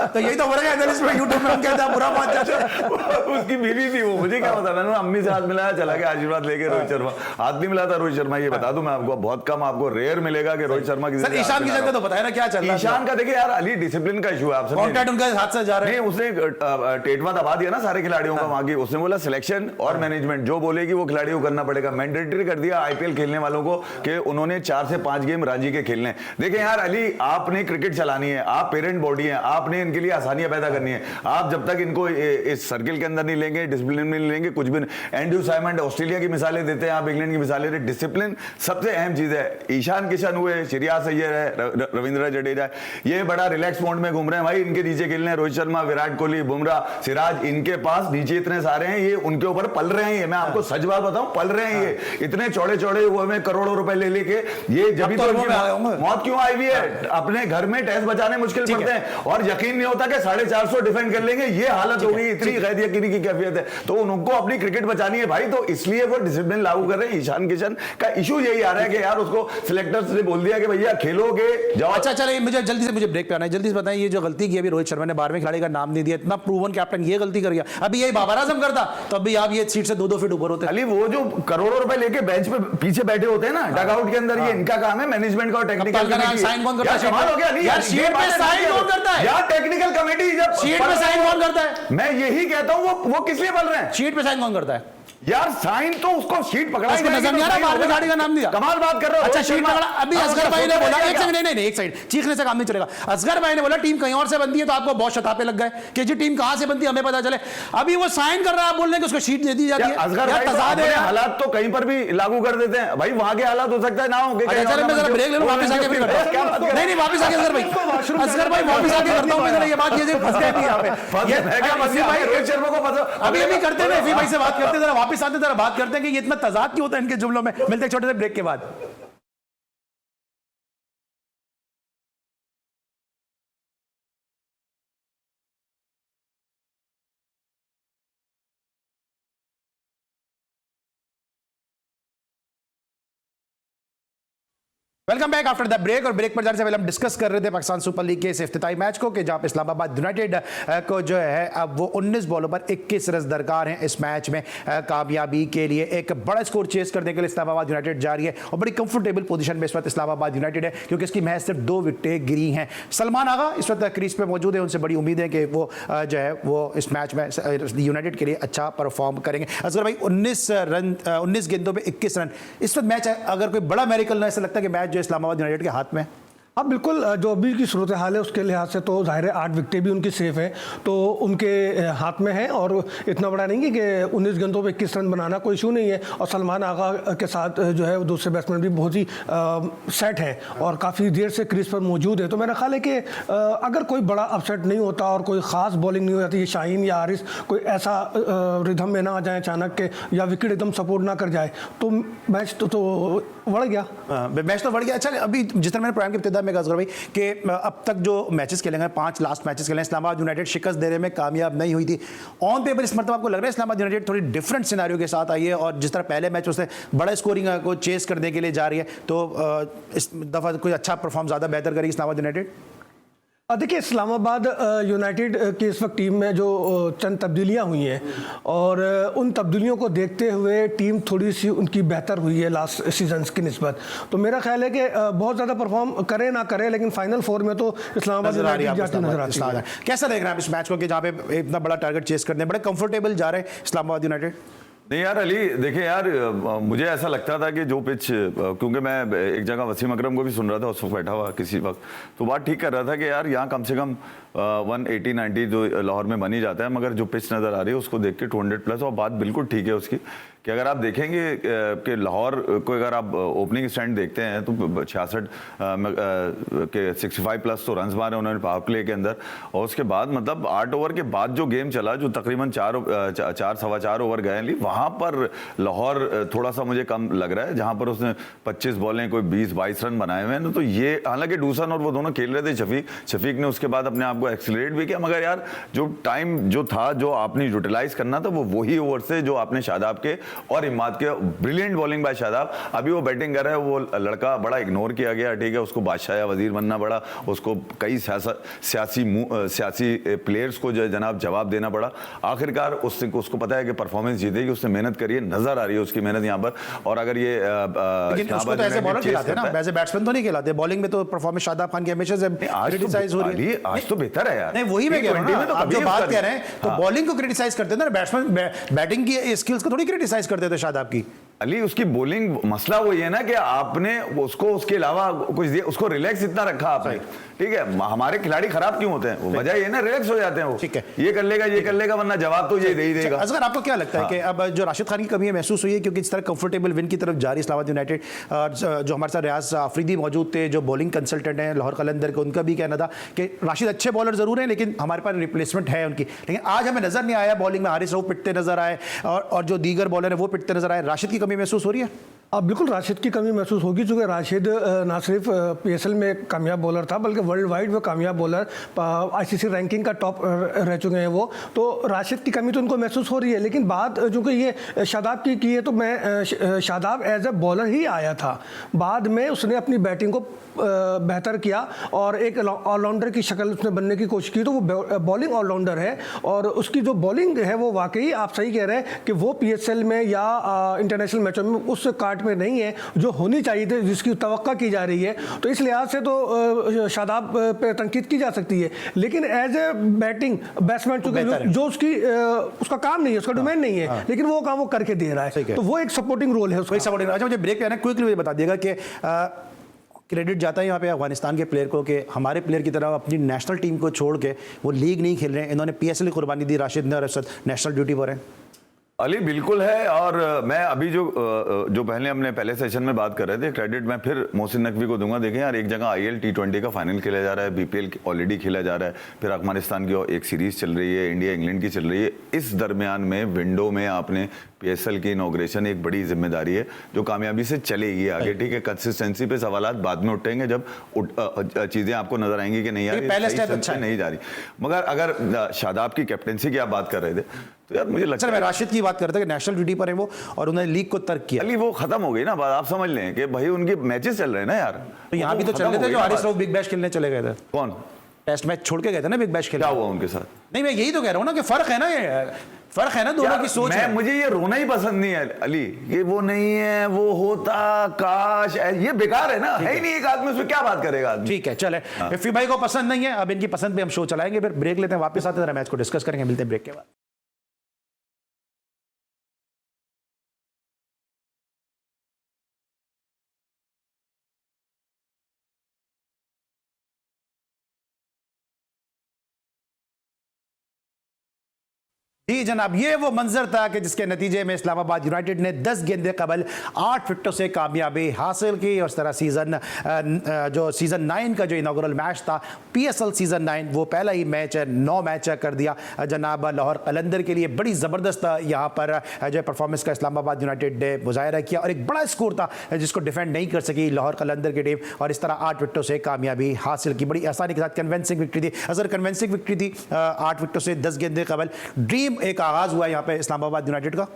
तो यही तो फर्क है एनालिस्ट में, YouTube में हम कहते हैं बुरा बात जाते हैं। उसकी बीवी थी वो, मुझे क्या पता, मैंने अम्मी से हाथ मिलाया, चला गया आशीर्वाद लेके रोहित शर्मा। हाथ नहीं मिला था रोहित शर्मा, ये बता दूं मैं आपको, बहुत कम आपको रेयर मिलेगा कि रोहित शर्मा की। सर ईशान किशन का तो बताया ना क्या चल रहा है? ईशान का देखिए यार, अली डिसिप्लिन का इशू है, आप कॉन्ट्रैक्ट उनका हाथ से जा रहा है। नहीं, उसने टेटवा दबा दिया ना सारे खिलाड़ियों का वहां की। उसने बोला सिलेक्शन और मैनेजमेंट जो बोलेगी वो खिलाड़ियों को करना पड़ेगा। मैंडेटरी कर दिया आईपीएल खेलने वालों को कि उन्होंने 4 से 5 गेम रणजी के खेलने। देखिए यार अली, आपने क्रिकेट चलानी है, आप पेरेंट बॉडी है, आपने इनके लिए आसानियां पैदा करनी है। आप जब तक इनको इस सर्किल के अंदर नहीं लेंगे, डिसिप्लिन में नहीं लेंगे, कुछ भी नहीं। एंड्रू साइमंड ऑस्ट्रेलिया की मिसालें देते हैं, आप इंग्लैंड की मिसालें देते। डिसिप्लिन सबसे अहम चीज है। ईशान किशन हुए, श्रेयस अय्यर है, रविंद्र जडेजा, ये बड़ा रिलैक्स मोड में घूम रहे हैं भाई। इनके नीचे खेल रहे हैं रोहित शर्मा, विराट कोहली, बुमराह, सिराज, इनके पास नीचे इतने सारे हैं, ये उनके ऊपर पल रहे हैं। मैं आपको सच बात बताऊं, पल रहे हैं ये, इतने चौड़े चौड़े हुए में करोड़ों रुपए ले लेके। ये जब मौत क्यों आई हुई है? अपने घर में टेस्ट बचाने मुश्किल पड़ते हैं, और यकीन नहीं होता कि 450 डिफेंड कर लेंगे। ये हालत हो गई, इतनी गैर यकीनी की कैफियत है। तो उनको अपनी क्रिकेट बचानी है भाई, तो इसलिए वो डिसिप्लिन लागू कर रहे हैं। ईशान किशन का इशू यही आ रहा है कि यार उसको सिलेक्टर्स ने बोल दिया कि भैया खेलोगे जाओ। अच्छा चलिए, मुझे जल्दी से ब्रेक पे आना है। जल्दी से बताएं, ये जो गलती की अभी रोहित शर्मा ने 12वें खिलाड़ी का नाम नहीं दिया, इतना प्रूवन कैप्टन ये गलती कर गया। अभी यही बाबर आजम करता तो अभी आप ये सीट से 2-2 फीट ऊपर होते। अली वो जो करोड़ों रुपए लेके बेंच पे पीछे बैठे होते हैं ना डगआउट के अंदर, ये इनका काम है, मैनेजमेंट का और टेक्निकल कमेटी। साइन कौन करता है? कमाल हो गया अली यार, शीट पे साइन कौन करता है यार? टेक्निकल कमेटी जब शीट पे साइन कौन करता है? मैं यही कहता हूं, वो किस लिए बोल रहे हैं? शीट पे साइन कौन करता है? यार साइन तो उसको शीट पकड़ा उसको नजर नहीं आ रहा, बाद में गाड़ी का नाम दिया। कमाल बात कर रहे हो। अच्छा रोहित शीट शर्मा- पकड़ा, अभी अब असगर उसका भाई ने फोटो बोला, दिया एक क्या? सेकंड, नहीं एक साइड, चीखने से काम नहीं चलेगा। असगर भाई ने बोला टीम कहीं और से बनती है तो आपको बहुत शतापे लग गए कि जी टीम कहां से बनती है हमें पता चले। अभी वो साइन कर रहा है, आप बोल रहे हैं कि उसको शीट दे दी जाती है। असगर यार भाई तो तजाद है अपने यार। हालात तो कहीं पर भी लागू कर देते हैं भाई, वहां के हालात हो सकता है ना हो। अच्छा चलो मैं जरा ब्रेक ले लूं, वापस आके फिर करता हूं। नहीं वापस आके असगर भाई, असगर भाई वापस आके करता हूं मैं जरा, ये बात ये फंस गए अभी यहाँ पे। ये मैं क्या फंस गया? भाई रोहित शर्मा को फंसा। अभी करते हैं, एफी भाई से बात करते हैं, जरा वापस आते जरा बात करते हैं कि ये इतना तजाद क्यों होता है इनके जुमलों में। मिलते हैं छोटे से ब्रेक के बाद। Welcome back after the break. और ब्रेक पर जाने से पहले हम डिस्कस कर रहे थे पाकिस्तान सुपर लीग के इस इफ्तिताई मैच को कि जहां पे इस्लामाबाद यूनाइटेड को जो है अब वो 19 बॉलों पर 21 रन दरकार हैं इस मैच में कामयाबी के लिए। एक बड़ा स्कोर चेस करने के लिए इस्लामाबाद यूनाइटेड जा रही है और बड़ी कंफर्टेबल पोजीशन में इस वक्त इस्लामाबाद यूनाइटेड है क्योंकि इसकी महज सिर्फ 2 विकेटें गिरी हैं। सलमान आगा इस वक्त क्रीज पे मौजूद है, उनसे बड़ी उम्मीद है कि वो जो है वो इस मैच में यूनाइटेड के लिए अच्छा परफॉर्म करेंगे। असगर भाई 19 गेंदों पर 21 रन, इस वक्त मैच अगर कोई बड़ा मेरिकल ना, ऐसा लगता है कि मैच इस्लामाबाद यूनाइटेड के हाथ में। हाँ बिल्कुल, जो अभी की सूरत हाल है उसके लिहाज से तो जाहिर है 8 विकेटें भी उनकी सेफ है तो उनके हाथ में है और इतना बड़ा नहीं है कि 19 गेंदों पे 21 रन बनाना कोई इशू नहीं है। और सलमान आगा के साथ जो है वो दूसरे बैट्समैन भी बहुत ही सेट है और काफ़ी देर से क्रीज पर मौजूद है। तो मेरा ख्याल है कि अगर कोई बड़ा अपसेट नहीं होता और कोई ख़ास बॉलिंग नहीं हो जाती, शाहीन या हारिस कोई ऐसा रिदम में ना आ जाए अचानक के या विकेट एकदम सपोर्ट ना कर जाए तो मैच तो बढ़ गया। मैच तो बढ़ गया। अच्छा अभी जिस तरह मैंने प्रोग्राम की इब्तिदा में कहा भाई कि अब तक जो मैचेस खेले गए 5 लास्ट मैचेस खेले, इस्लामाबाद यूनाइटेड शिकस्त देने में कामयाब नहीं हुई थी। ऑन पेपर इस मरतबा आपको लग रहा है इस्लामाबाद यूनाइटेड थोड़ी डिफरेंट सिनारियो के साथ आई है और जिस तरह पहले मैच उसने बड़ा स्कोरिंग को चेस करने के लिए जा रही है तो इस दफ़ा कोई अच्छा परफॉर्म ज़्यादा बेहतर करेगी इस्लामाबाद यूनाइटेड? देखिए इस्लामाबाद यूनाइटेड की इस वक्त टीम में जो चंद तब्दीलियां हुई हैं और उन तब्दीलियों को देखते हुए टीम थोड़ी सी उनकी बेहतर हुई है लास्ट सीजन्स की निस्बत। तो मेरा ख्याल है कि बहुत ज़्यादा परफॉर्म करे ना करे लेकिन फाइनल 4 में तो इस्लामाबाद यूनाइटेड जाती नजर आती है। कैसा देख रहे हैं आप इस मैच को कि जहाँ पे इतना बड़ा टारगेट चेस करने बड़े कंफर्टेबल जा रहे हैं इस्लामाबाद यूनाइटेड? नहीं यार अली, देखिए यार मुझे ऐसा लगता था कि जो पिच, क्योंकि मैं एक जगह वसीम अकरम को भी सुन रहा था उस वक्त बैठा हुआ किसी वक्त, तो बात ठीक कर रहा था कि यार यहाँ कम से कम 180-90 जो लाहौर में बन ही जाता है, मगर जो पिच नज़र आ रही है उसको देख के 200 प्लस, और बात बिल्कुल ठीक है उसकी कि अगर आप देखेंगे कि लाहौर को अगर आप ओपनिंग स्टैंड देखते हैं तो 66 के 65 प्लस तो रन्स मारे उन्होंने पावर प्ले के अंदर। और उसके बाद मतलब 8 ओवर के बाद जो गेम चला, जो तकरीबन 4-4.25 ओवर गए, वहाँ पर लाहौर थोड़ा सा मुझे कम लग रहा है, जहाँ पर उसने 25 बॉलें कोई 20-22 रन बनाए हुए हैं। तो ये हालांकि डूसन और वो दोनों खेल रहे थे, शफीक ने उसके बाद अपने आप को एक्सीलरेट भी किया, मगर यार जो टाइम जो था जो आपने यूटिलाइज करना था वो वही ओवर से जो आपने शादाब के और इमाद के, ब्रिलियंट बॉलिंग बाय शादाब, अभी वो बैटिंग कर रहा है, वो लड़का बड़ा इग्नोर किया गया, ठीक है, उसको बादशाह या वजीर बनना पड़ा, उसको कई सियासी प्लेयर्स को जो जनाब जवाब देना पड़ा। आखिरकार उसको पता है कि परफॉर्मेंस जीतेगी, उसने मेहनत करी है, नजर आ रही है उसकी मेहनत यहाँ पर। और अगर ये उसको तो ऐसे बॉलर खिलाते हैं ना, वैसे बैट्समैन तो नहीं खिलाते, बॉलिंग में तो परफॉर्मेंस शादाब खान की हमेशा से क्रिटिसाइज हो रही है। आज तो बेहतर है यार। नहीं वही मैं कह रहा हूं, आप जो बात कह रहे हैं तो बॉलिंग को क्रिटिसाइज करते थे ना, बैट्समैन बैटिंग की स्किल्स को थोड़ी क्रिटिसाइज करते थे शादाब की। अली उसकी बॉलिंग, मसला वही है ना कि आपने उसको उसके अलावा कुछ दिया, उसको रिलैक्स इतना रखा आपने, ठीक है। हमारे खिलाड़ी खराब क्यों होते हैं? वजह ये ना रिलैक्स हो जाते हैं वो, ठीक है, ये कर लेगा वरना जवाब तो ये दे ही देगा। असगर आपको क्या लगता है कि अब जो राशिद खान की कमी महसूस हुई है क्योंकि इस तरह कंफर्टेबल विन की तरफ जा रही इस्लामाबाद यूनाइटेड, और जो हमारे साथ रियाज आफरीदी मौजूद थे जो बॉलिंग कंसल्टेंट हैं लाहौर कलंदर के, उनका भी कहना था कि राशिद अच्छे बॉलर जरूर हैं लेकिन हमारे पास रिप्लेसमेंट है उनकी, लेकिन आज हमें नजर नहीं आया बॉलिंग में, हारिस रऊफ पिटते नजर आए और जो दीगर बॉलर है वो पिटते नजर आए। राशिद की कमी महसूस हो रही है? अब बिल्कुल राशिद की कमी महसूस होगी, चूँकि राशिद ना सिर्फ PSL में कामयाब बॉलर था बल्कि वर्ल्ड वाइड वो कामयाब बॉलर, ICC रैंकिंग का टॉप रह चुके हैं वो, तो राशिद की कमी तो उनको महसूस हो रही है। लेकिन बात चूँकि ये शादाब की है तो मैं शादाब एज ए बॉलर ही आया था, बाद में उसने अपनी बैटिंग को बेहतर किया और एक ऑलराउंडर की शक्ल उसने बनने की कोशिश की, तो वो बॉलिंग ऑलराउंडर है और उसकी जो बॉलिंग है वो वाकई आप सही कह रहे हैं कि वो PSL में या इंटरनेशनल मैचों में उससे काट पार्ट में नहीं है जो होनी चाहिए थी, जिसकी तवक्का की जा रही है। तो इस लिहाज से तो शादाब पे तनकीद की जा सकती है, लेकिन एज ए बैटिंग बैट्समैन जो उसका काम नहीं है, उसका डोमेन नहीं है, लेकिन वो काम वो करके दे रहा है, तो वो एक सपोर्टिंग रोल है उसका। अच्छा, मुझे ब्रेक पे आना, क्विकली मुझे बता दिएगा कि क्रेडिट जाता है यहाँ पे अफगानिस्तान के प्लेयर को कि हमारे प्लेयर की तरह अपनी नेशनल टीम को छोड़ के वो लीग नहीं खेल रहे हैं, इन्होंने PSL की कुर्बानी दी, राशिद ने और अरशद नेशनल ड्यूटी पर हैं। अली बिल्कुल है। और मैं अभी जो पहले हमने पहले सेशन में बात कर रहे थे, क्रेडिट मैं फिर मोहसिन नकवी को दूंगा। देखें यार, एक जगह IL T20 का फाइनल खेला जा रहा है, BPL ऑलरेडी खेला जा रहा है, फिर अफगानिस्तान की एक सीरीज चल रही है, इंडिया इंग्लैंड की चल रही है। इस दरमियान में विंडो में आपने PSL की इनॉग्रेशन, एक बड़ी जिम्मेदारी है जो कामयाबी से चलेगी आगे। ठीक है, कंसिस्टेंसी पे सवालात बाद में उठेंगे जब चीजें आपको नजर आएंगी कि नहीं यार पहले स्टेप अच्छा नहीं जा रही। मगर अगर शादाब की कैप्टनसी की आप बात कर रहे थे, तो यार मुझे लगता है, मैं राशिद की बात करता कि नेशनल ड्यूटी पर है वो और उन्होंने लीग को तर्क किया। अली वो खत्म हो गई ना बात, आप समझ लें कि भाई उनके मैचेस चल रहे हैं ना यार। तो यहाँ भी तो चल रहे थे, जो हारिस रऊफ बिग बैश खेलने चले गए थे। कौन? टेस्ट मैच छोड़ के गए थे ना बिग बैश खेलने। क्या हुआ उनके साथ? नहीं, मैं यही तो कह रहा हूँ ना कि फर्क है ना, ये फर्क है ना दोनों की सोच है। मुझे ये रोना ही पसंद नहीं है अली, कि वो नहीं है, वो होता काश, ये बेकार है ना, है ही नहीं एक आदमी, उसमें क्या बात करेगा आदमी। ठीक है, चले। इफ़ी भाई को पसंद नहीं है, अब इनकी पसंद पे हम शो चलाएंगे, फिर ब्रेक लेते हैं, वापस आते हैं, मैच को डिस्कस करेंगे। मिलते हैं ब्रेक के बाद। जी जनाब, ये वो मंजर था कि जिसके नतीजे में इस्लामाबाद यूनाइटेड ने 10 गेंदे कबल 8 विकेटों से कामयाबी हासिल की। और इस तरह सीज़न 9 का जो इनॉग्रल मैच था PSL सीज़न 9, वो पहला ही मैच 9 मैच कर दिया जनाब लाहौर कलंदर के लिए। बड़ी ज़बरदस्त यहाँ पर जो परफॉर्मेंस का इस्लामाबाद यूनाइटेड ने मुजाहरा किया और एक बड़ा स्कोर था जिसको डिफेंड नहीं कर सकी लाहौर कलंदर की टीम, और इस तरह 8 विकेटों से कामयाबी हासिल की। बड़ी आसानी के साथ कन्विंसिंग विक्ट्री थी, अगर कन्विंसिंग विक्ट्री थी 8 विकेटों से 10 गेंदे कबल। ड्रीम एक आगाज हुआ यहाँ पे इस्लामाबाद यूनाइटेड का।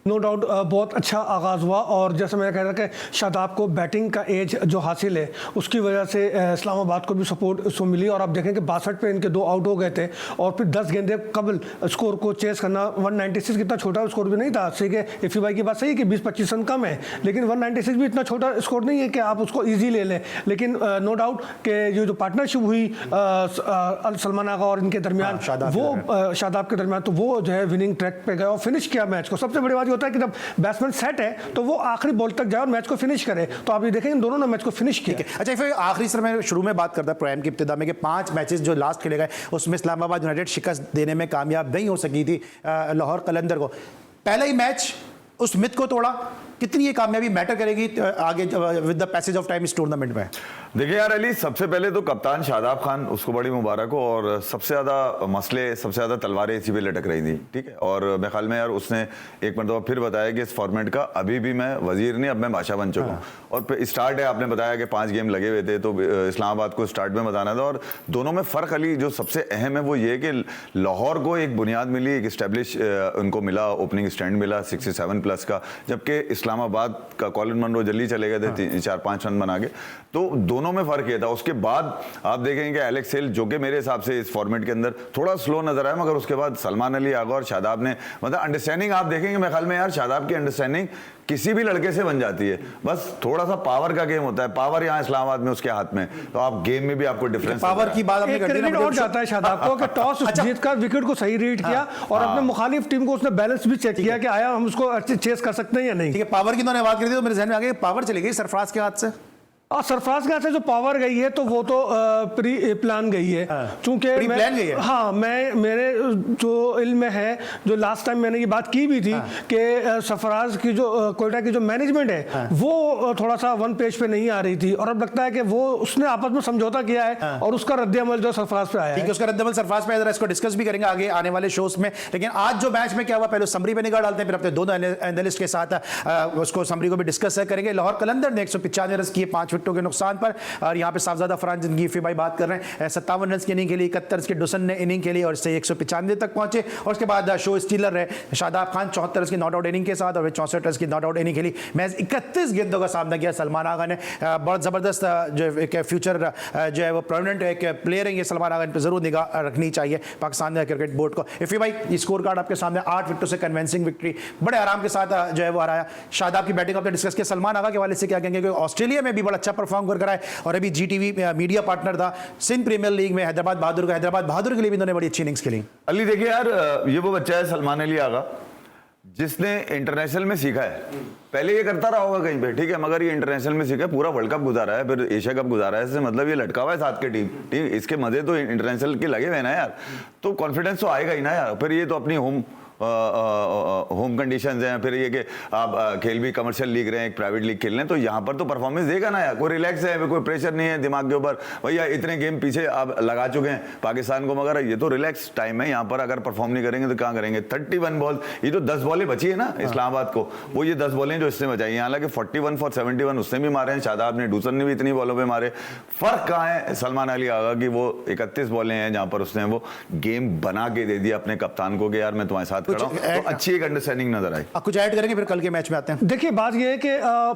नो डाउट बहुत अच्छा आगाज़ हुआ, और जैसे मैं कह रहा था कि शादाब को बैटिंग का एज जो हासिल है उसकी वजह से इस्लामाबाद को भी सपोर्ट उसको मिली। और आप देखें कि 62 पे इनके 2 आउट हो गए थे, और फिर 10 गेंदे कबल स्कोर को चेस करना। 196 कितना छोटा स्कोर भी नहीं था। सही कि इफ़ी भाई की बात सही है कि 20-25 रन कम है, लेकिन 196 भी इतना छोटा स्कोर नहीं है कि आप उसको ईजी ले लें। लेकिन नो डाउट कि ये जो पार्टनरशिप हुई सलमान आगा और इनके दरमियान, वो शादाब के दरमियान, तो वो जो है विनिंग ट्रैक पे गए और फिनिश किया मैच को। सबसे बड़ी बात होता है कि जब बैट्समैन सेट है तो वो आखिरी बॉल तक जाए और मैच को फिनिश करे। तो आप ये देखें इन दोनों ने मैच को फिनिश किया। अच्छा, फिर आखिरी सर मैं शुरू में बात करता प्रोग्राम की इब्तिदा में कि 5 मैचेस जो लास्ट खेले गए उसमें इस्लामाबाद यूनाइटेड शिकस्त देने में कामयाब नहीं हो सकी थी लाहौर कलंदर को। पहला ही मैच उस मिथ को तोड़ा। कितनी ये कामयाबी मैटर करेगी आगे with the passage of time इस टूर्नामेंट में? देखिए यार अली, सबसे पहले तो कप्तान शादाब खान, उसको बड़ी मुबारक हो। और सबसे ज़्यादा मसले, सबसे ज़्यादा तलवारें इसी पे लटक रही थी। ठीक है, और मेरे ख्याल में यार उसने एक मरतबा फिर बताया कि इस फॉर्मेट का अभी भी मैं वजीर नहीं, अब मैं बादशाह बन चुका हूँ। और स्टार्ट है, आपने बताया कि 5 गेम लगे हुए थे, तो इस्लामाबाद को स्टार्ट में बताना था। और दोनों में फ़र्क अली जो सबसे अहम है वो ये कि लाहौर को एक बुनियाद मिली, एक इस्टेब्लिश उनको मिला, ओपनिंग स्टैंड मिला 67+ का, जबकि इस्लामाबाद का कॉलिन मनरो जल्दी चले गए थे 4-5 रन बना के। तो दोनों में फर्क ये था। उसके बाद आप देखेंगे कि एलेक्स हेल, जो कि मेरे हिसाब से इस फॉर्मेट के अंदर थोड़ा स्लो नजर आया, मगर उसके बाद सलमान अली आगा और शादाब ने, मतलब अंडरस्टैंडिंग आप देखेंगे मेरे ख्याल में यार शादाब की अंडरस्टैंडिंग किसी भी लड़के से बन जाती है। बस थोड़ा सा पावर का गेम होता है, पावर यहाँ इस्लामाबाद में उसके हाथ में, तो आप गेम में भी आपको डिफरेंस पावर की बात आपने कर दी ना, और जाता है शादाब को कि टॉस जीत कर विकेट को सही रीड किया और अपने मुखालिफ टीम को उसने बैलेंस भी चेक किया कि आया हम उसको अच्छे चेस कर सकते हैं या नहीं। ठीक है, पावर की उन्होंने बात करी थी तो मेरे जहन में आ गई पावर चली गई सरफराज के हाथ से। और सरफराज के हाथ से जो पावर गई है तो वो तो प्री प्लान गई है, चूंकि हाँ मेरे जो इल्म में है, जो लास्ट टाइम मैंने ये बात की भी थी कि सरफराज की जो कोयटा की जो मैनेजमेंट है वो थोड़ा सा वन पेज पे नहीं आ रही थी, और अब लगता है कि वो उसने आपस में समझौता किया है और उसका रद्द-ए-अमल जो सरफराज पे आया है। उसका रद्द-ए-अमल सरफराज पे आया, इसको डिस्कस भी करेंगे आगे आने वाले शोज में। लेकिन आज जो मैच में क्या हुआ, पहले समरी पे निगाह डालते हैं, फिर अपने दोनों एनालिस्ट के साथ उसको समरी को भी डिस्कस करेंगे। लाहौर कलंदर ने 195 रन किए 5 विकेटों के नुकसान पर। और यहाँ पे साहबजादा फरहान जिनकी फी भाई बात कर रहे हैं, 57 रन की इनिंग खेली, 71 के डुसन ने इनिंग खेली और इससे 195 तक पहुंचे। और उसके बाद शो स्टीलर रहे शादाब खान 74 रन की नॉट आउट इनिंग के साथ और 64 रन की नॉट आउट इनिंग खेली। मैच 31 गेंदों का सामना किया सलमान आगा ने। बहुत ज़बरदस्त जो एक फ्यूचर जो है वो प्रोमिनेंट एक प्लेयर है ये सलमान आगा, इन पर जरूर निगाह रखनी चाहिए पाकिस्तान क्रिकेट बोर्ड को। इफ़ी भाई ये स्कोर कार्ड आपके सामने, 8 विकेटों से कन्विंसिंग विक्ट्री, बड़े आराम के साथ जो है वो हराया। शादाब की बैटिंग आपने डिस्कस किया, सलमान आगा के वाले से क्या कहेंगे? ऑस्ट्रेलिया में भी बड़ा अच्छा परफॉर्म कर रहा है और अभी जीटीवी मीडिया पार्टनर था सिंध प्रीमियर लीग में हैदराबाद बहादुर के लिए भी इन्होंने बड़ी अच्छी इनिंग्स खेली। अली देखिए यार, ये वो बच्चा है सलमान अली आगा जिसने इंटरनेशनल में सीखा है। पहले ये करता रहा होगा कहीं पे, ठीक है, मगर ये इंटरनेशनल में सीखा है, पूरा वर्ल्ड कप गुजारा है, फिर एशिया कप गुजारा है, इससे मतलब ये लटका हुआ है साथ के टीम, ठीक, इसके मजे तो इंटरनेशनल के लगे हुए ना यार, तो कॉन्फिडेंस तो आएगा ही ना यार। फिर ये तो अपनी होम कंडीशंस हैं, फिर ये कि आप खेल भी कमर्शियल लीग रहे हैं, एक प्राइवेट लीग खेल रहे हैं, तो यहाँ पर तो परफॉर्मेंस देगा ना यार। कोई रिलैक्स है, कोई प्रेशर नहीं है दिमाग के ऊपर, भैया इतने गेम पीछे आप लगा चुके हैं पाकिस्तान को, मगर ये तो रिलैक्स टाइम है यहाँ पर। अगर परफॉर्म नहीं करेंगे तो कहाँ करेंगे? 31 बॉल, ये जो 10 बॉलें बची है ना इस्लामाबाद को, वो ये 10 बॉलें जो इसने बचाई, हालांकि 41 फॉर 71 उसने भी मारे हैं, शादाब ने, डूसन ने भी इतनी बॉलों पे मारे। फर्क कहाँ है सलमान अली आगा की? वो 31 बॉलें हैं जहाँ पर उसने वो गेम बना के दे दिया अपने कप्तान को कि यार मैं तुम्हारे साथ खड़ा हूँ, तो अच्छी एक अंडरस्टैंडिंग नजर आई। आप कुछ ऐड करेंगे फिर कल के मैच में आते हैं। देखिए बात यह है कि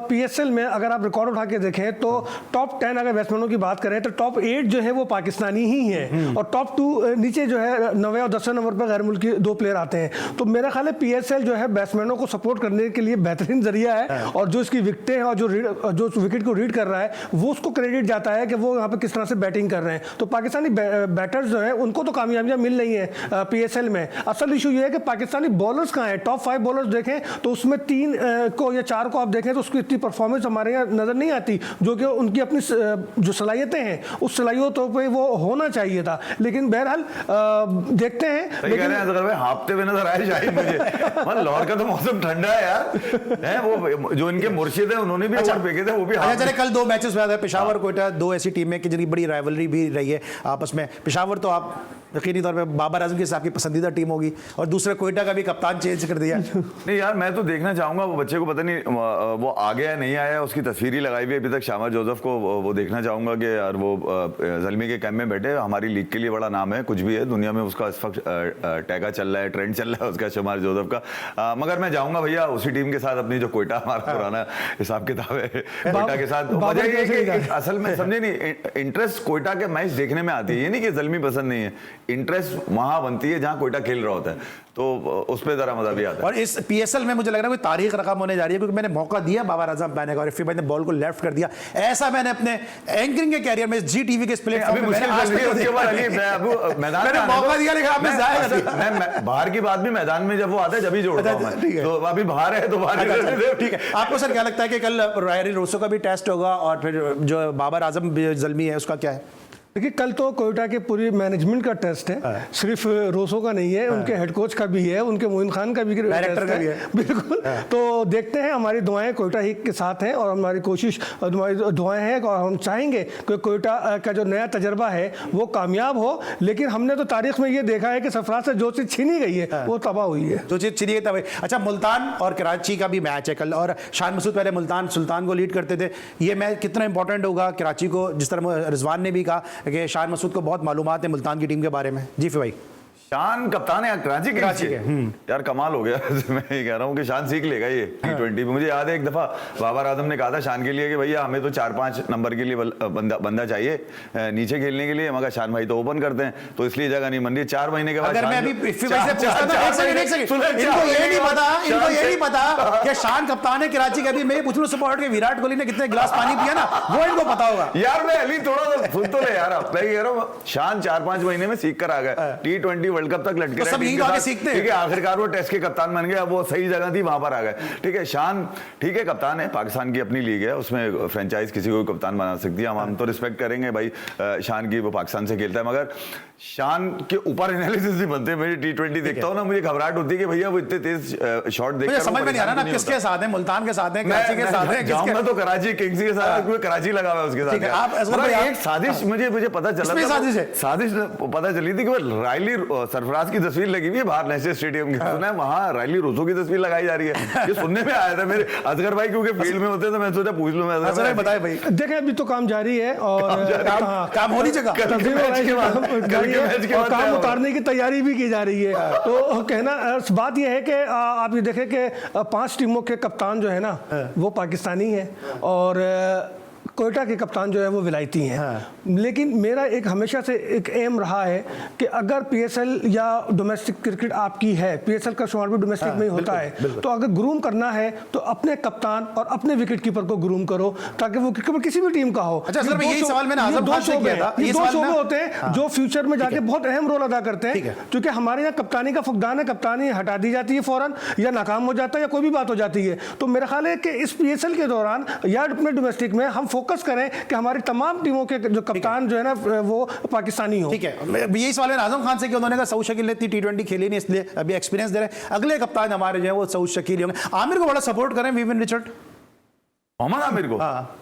पीएसएल में अगर आप रिकॉर्ड उठा के देखें तो टॉप 10 अगर बैट्समैनों की बात करें तो टॉप 8 जो है वो पाकिस्तानी ही है और टॉप 2 नीचे जो है 9वें और 10वें नंबर पर गैर मुल्की 2 प्लेयर आते हैं। तो मेरा ख्याल है पीएसएल जो है बैट्समैनों को सपोर्ट करने के लिए बेहतरीन जरिया है और जो इसकी विकेटें हैं और जो विकेट को रीड कर रहा है वो उसको क्रेडिट जाता है कि वो यहाँ पर किस तरह से बैटिंग कर रहे हैं। तो पाकिस्तानी बैटर्स जो है उनको तो कामयाबियां मिल रही है पीएसएल में। असल इशू ये है कि पाकिस्तानी बॉलर्स कहाँ है? टॉप 5 बॉलर्स देखें तो उसमें 3 को या 4 को आप देखें तो उसकी इतनी परफॉर्मेंस हमारे यहाँ नजर नहीं आती, जो कि उनकी अपनी जो सलाहियतें हैं उस सलाहियतों पे वो होना चाहिए था। लेकिन बहरहाल देखते हैं। लेकिन हाँफते हुए नजर आए शायद मुझे। लाहौर का तो मौसम ठंडा है यार, है वो जो इनके मुर्शिद है उन्होंने भी ओवर फेंके थे, वो भी चले कल 2 मैचेस हुआ था, पेशावर कोयटा, 2 ऐसी टीमें कि जिनकी बड़ी राइवलरी भी रही है आपस में। पेशावर तो आप यकीनी तौर पे बाबर आजम के साथ की पसंदीदा टीम होगी और दूसरा कोयटा का भी कप्तान चेंज कर दिया। नहीं यार, मैं तो देखना चाहूंगा वो बच्चे को, पता नहीं वो आ गया नहीं आया, उसकी तस्वीर ही लगाई हुई अभी तक शामा जोसेफ को, वो देखना चाहूंगा कि यार वो ज़ल्मी के कैंप में बैठे, हमारी लीग के लिए बड़ा नाम है, कुछ भी है दुनिया में उसका इस वक्त टैगा चल रहा है, ट्रेंड चल रहा है उसका शमार जोसेफ का। मगर मैं जाऊंगा भैया उसी टीम के साथ अपनी जो कोयटा हमारा पुराना हिसाब किताब है कोयटा के साथ। असल में समझे नहीं, इंटरेस्ट कोयटा के मैच देखने में आती है, ये नहीं कि ज़ल्मी पसंद नहीं है, इंटरेस्ट वहां बनती है जहां कोयटा खेल रहा होता है, तो उस पर जरा मजा भी आता है। और इस पीएसएल में मुझे लग रहा है कोई तारीख रकम होने जा रही है, क्योंकि मैंने मौका दिया बाबर आजम बैने का और इफ़ी भाई ने बॉल को लेफ्ट कर दिया। ऐसा मैंने अपने एंकरिंग के कैरियर में जी टीवी के प्लेटफॉर्म पे मौका दिया, लेकिन आपने जाया मैं बाहर की बात भी मैदान में जब वो आता है जब ही जोड़ता हूं मैं, तो अभी बाहर है तो बाहर। ठीक है, आपको सर क्या लगता है कि कल रायरी रोसो का भी टेस्ट होगा और फिर जो बाबर आजम ज़ल्मी है उसका क्या है? देखिए कल तो कोयटा के पूरी मैनेजमेंट का टेस्ट है, सिर्फ रोसो का नहीं है, उनके हेड कोच का भी है, उनके मोइन खान का भी डायरेक्टर का भी है, बिल्कुल। तो देखते हैं, हमारी दुआएं कोयटा ही के साथ हैं और हमारी कोशिश, हमारी दुआएं हैं और हम चाहेंगे कि कोयटा का जो नया तजर्बा है वो कामयाब हो। लेकिन हमने तो तारीख में ये देखा है कि सरफराज से जो चीज़ छीनी गई है वो तबाह हुई है, जो चीज़ छीनी गई तबाह। अच्छा, मुल्तान और कराची का भी मैच है कल और शान मसूद पहले मुल्तान सुल्तान को लीड करते थे, ये मैच कितना इंपॉर्टेंट होगा कराची को? जिस तरह रिजवान ने भी कहा कि शान मसूद को बहुत मालूमात है मुल्तान की टीम के बारे में। जी भाई, शान कप्तान है कराची के यार, कमाल हो गया। मैं ये कह रहा हूँ कि शान सीख लेगा ये T20 में। मुझे याद है एक दफा बाबर आजम ने कहा था शान के लिए कि भैया हमें तो 4-5 नंबर के लिए बंदा चाहिए नीचे खेलने के लिए, मगर शान भाई तो ओपन करते हैं तो इसलिए जगह नहीं बन रही। 4 महीने के बाद अगर मैं अभी इनको ये नहीं पता कि शान कप्तान है कराची का, भी मैं पूछ लूं सपोर्ट के विराट कोहली ने कितने गिलास पानी पिया ना, वो इनको पता होगा यार। मैं अली थोड़ा सुन तो ले यार, मैं कह रहा हूँ शान 4-5 महीने में सीख कर आ गया, T20 वर्ल्ड कप तक लटके तो सब यही आगे सीखते हैं। ठीक है, आखिरकार वो टेस्ट के कप्तान बन गए, अब वो सही जगह थी वहां पर आ गए। ठीक है, शान ठीक है कप्तान है, पाकिस्तान की अपनी लीग है, उसमें फ्रेंचाइज किसी को कप्तान बना सकती है, हम तो रिस्पेक्ट करेंगे भाई शान की, वो पाकिस्तान से खेलता है, मगर शान के ऊपर एनालिसिस नहीं बनते। मेरी T20 देखता हूँ ना, मुझे घबराहट होती है कि भैया वो इतने तेज शॉट देखकर समझ में नहीं आ रहा ना किसके साथ है, मुल्तान के साथ है, कराची के साथ है, जाऊंगा तो कराची किंग्स के साथ, कराची लगा हुआ है उसके साथ। एक साजिश मुझे पता चला, साजिश पता चली थी कि सरफराज की तस्वीर लगी हुई है बाहर नेशनल स्टेडियम की, सुना है वहाँ रायली रोसो की तस्वीर लगाई जा रही है। ये सुनने में आया था मेरे असगर भाई, क्योंकि फील्ड में होते हैं तो मैं सोचा पूछ लूं। मैं असगर भाई बताए भाई, देखें अभी तो काम जारी है और काम होनी जगह काम उतारने की तैयारी भी की जा रही है। तो कहना बात यह है कि आप ये देखें कि 5 टीमों के कप्तान जो है ना वो पाकिस्तानी है और कोयटा के कप्तान जो है वो विलायती हैं। लेकिन मेरा एक हमेशा से एक एम रहा है कि अगर पीएसएल या डोमेस्टिक क्रिकेट आपकी है, पीएसएल का शुमार भी डोमेस्टिक में ही होता है, तो अगर ग्रूम करना है तो अपने कप्तान और अपने विकेट कीपर को ग्रूम करो ताकि वो किसी भी टीम का हो। अच्छा सर, यही सवाल मैंने आजम खान से किया था। ये 2 शोबे होते हैं जो फ्यूचर में जाके बहुत अहम रोल अदा करते हैं, क्योंकि हमारे यहाँ कप्तानी का फुकदान है, कप्तानी हटा दी जाती है फौरन, या नाकाम हो जाता है या कोई भी बात हो जाती है। तो मेरा ख्याल है कि इस पीएसएल के दौरान या अपने डोमेस्टिक में हम फोकस करें कि हमारी तमाम टीमों के जो कप्तान जो है ना वो पाकिस्तानी हो। ठीक है, यही सवाल मैंने आजम खान से किया, उन्होंने कहा सऊद शकील ने इतनी T20 खेली नहीं इसलिए अभी एक्सपीरियंस दे रहे हैं, अगले कप्तान हमारे जो है वो सऊद शकील होंगे। आमिर को बड़ा सपोर्ट करें, विविन रिचर्ड, मोहम्मद आमिर को।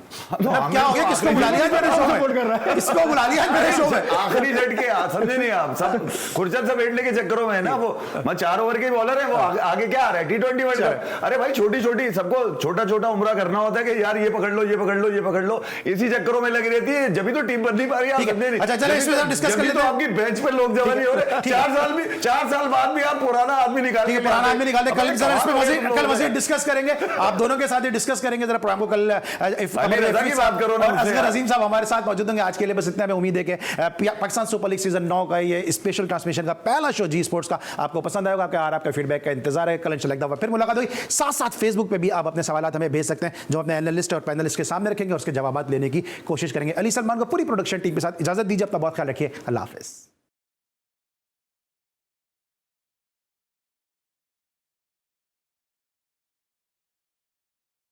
क्या हो गया, किसको बुला लिया मेरे शो में, किसको बुला लिया मेरे शो में? आखिरी झटके समझे नहीं आप, सब खुर्चत से बैठने के चक्करों में है ना वो। मैं 4 ओवर के बॉलर है वो, आगे क्या आ रहा है T20 वर्ल्ड कप। अरे भाई छोटी छोटी सबको छोटा छोटा उम्रा करना होता है कि यार ये पकड़ लो ये पकड़ लो ये पकड़ लो, इसी चक्करों में लगी रहती है, जब भी तो टीम बन नहीं पा रही है। अच्छा चलो इसमें हम डिस्कस कर लेते हैं। हैं। आपकी बेंच पे लोग जमा नहीं हो रहे, 4 साल बाद भी आप पुराना आदमी निकाल, पुराना आदमी निकाल दे। कल मजीद डिस्कस करेंगे, आप दोनों के साथ ही डिस्कस करेंगे जरा प्रोग्राम को। कल बात करो ना, असगर अजीम साहब हमारे साथ मौजूद होंगे। आज के लिए बस इतना, मैं उम्मीद है कि पाकिस्तान सुपर लीग सीजन 9 का ये स्पेशल ट्रांसमिशन का पहला शो जी स्पोर्ट्स का आपको पसंद आएगा। आपका फीडबैक का इंतजार है। कल इंशाल्लाह फिर मुलाकात होगी। साथ साथ फेसबुक पे भी आप अपने सवाल हमें भेज सकते हैं, जो अपने एनालिस्ट और पैनलिस्ट के सामने रखेंगे और उसके जवाब लेने की कोशिश करेंगे। अली सलमान को पूरी प्रोडक्शन टीम के साथ इजाजत दीजिए। अपना बहुत ख्याल रखिए। अल्लाह हाफिज़।